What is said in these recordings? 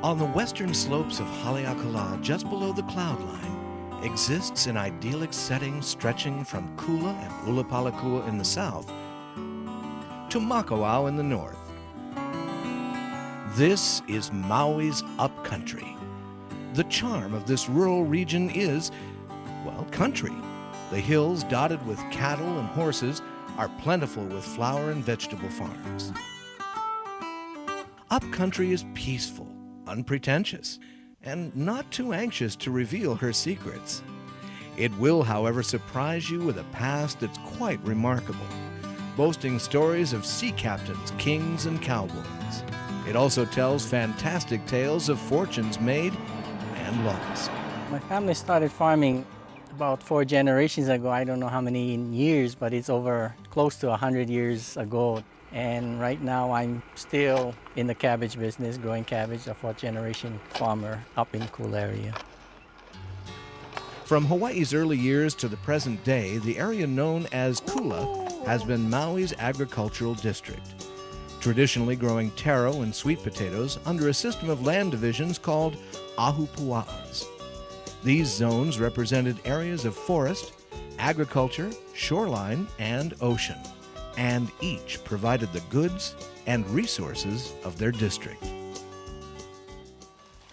On the western slopes of Haleakala, just below the cloud line, exists an idyllic setting stretching from Kula and Ulapalakua in the south to Makawao in the north. This is Maui's Upcountry. The charm of this rural region is, well, country. The hills dotted with cattle and horses are plentiful with flower and vegetable farms. Upcountry is peaceful, unpretentious, and not too anxious to reveal her secrets. It will, however, surprise you with a past that's quite remarkable, boasting stories of sea captains, kings, and cowboys. It also tells fantastic tales of fortunes made and lost. My family started farming about 4 generations ago. I don't know how many years, but it's over close to 100 years ago. And right now I'm still in the cabbage business, growing cabbage, a 4th generation farmer up in Kula area. From Hawaii's early years to the present day, the area known as Kula has been Maui's agricultural district, traditionally growing taro and sweet potatoes under a system of land divisions called ahupua'as. These zones represented areas of forest, agriculture, shoreline, and ocean, and each provided the goods and resources of their district.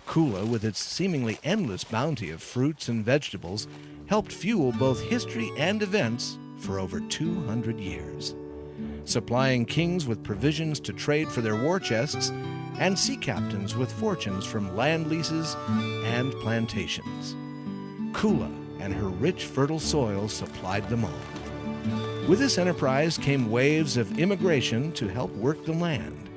Kula, with its seemingly endless bounty of fruits and vegetables, helped fuel both history and events for over 200 years, supplying kings with provisions to trade for their war chests and sea captains with fortunes from land leases and plantations. Kula and her rich, fertile soil supplied them all. With this enterprise came waves of immigration to help work the land.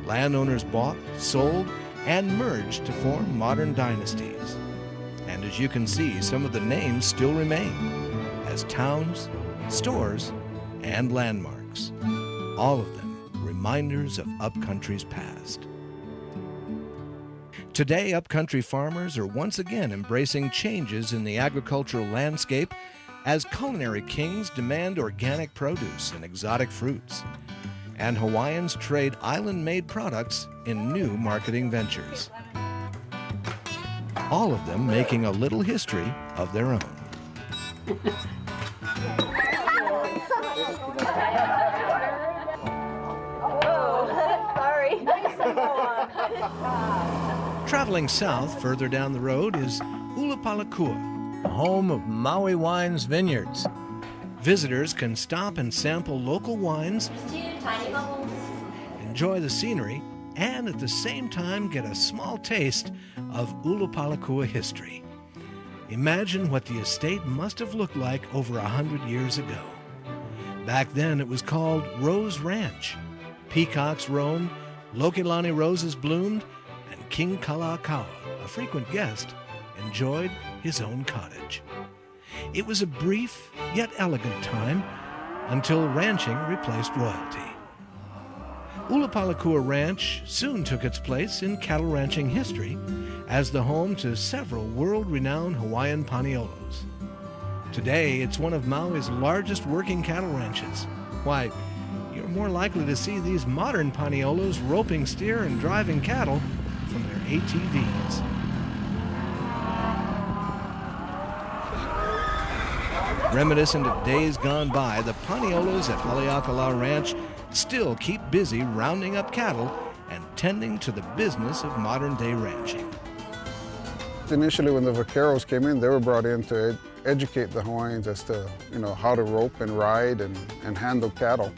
Landowners bought, sold, and merged to form modern dynasties. And as you can see, some of the names still remain as towns, stores, and landmarks. All of them reminders of Upcountry's past. Today, Upcountry farmers are once again embracing changes in the agricultural landscape as culinary kings demand organic produce and exotic fruits, and Hawaiians trade island-made products in new marketing ventures. All of them making a little history of their own. Traveling south further down the road is Ulapalakua, the home of Maui Wine's vineyards. Visitors can stop and sample local wines, enjoy the scenery, and at the same time get a small taste of Ulapalakua history. Imagine what the estate must have looked like over 100 years ago. Back then it was called Rose Ranch. Peacocks roamed, Lokilani roses bloomed, and King Kalakaua, a frequent guest, enjoyed his own cottage. It was a brief yet elegant time until ranching replaced royalty. Ulapalakua Ranch soon took its place in cattle ranching history as the home to several world-renowned Hawaiian paniolos. Today, it's one of Maui's largest working cattle ranches. Why, you're more likely to see these modern paniolos roping steer and driving cattle from their ATVs. Reminiscent of days gone by, the paniolos at Haleakala Ranch still keep busy rounding up cattle and tending to the business of modern-day ranching. Initially, when the vaqueros came in, they were brought in to educate the Hawaiians as to, how to rope and ride and handle cattle,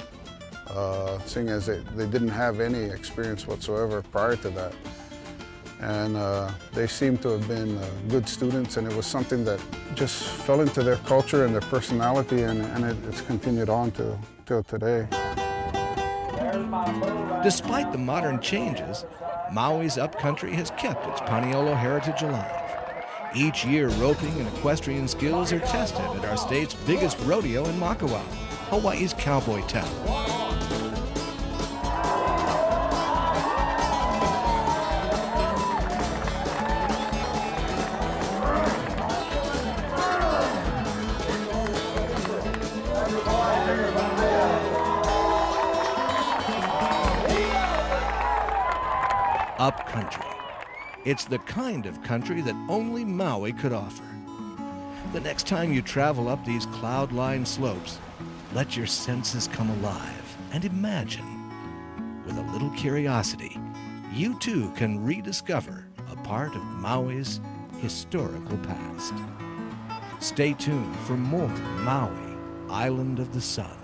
seeing as they didn't have any experience whatsoever prior to that. And they seemed to have been good students, and it was something that just fell into their culture and their personality, and it's continued on till today. Despite the modern changes, Maui's Upcountry has kept its Paniolo heritage alive. Each year, roping and equestrian skills are tested at our state's biggest rodeo in Makawao, Hawaii's cowboy town. Upcountry, It's the kind of country that only Maui could offer. The next time you travel up these cloud-lined slopes, let your senses come alive and imagine. With a little curiosity, you too can rediscover a part of Maui's historical past. Stay tuned for more Maui, Island of the Sun.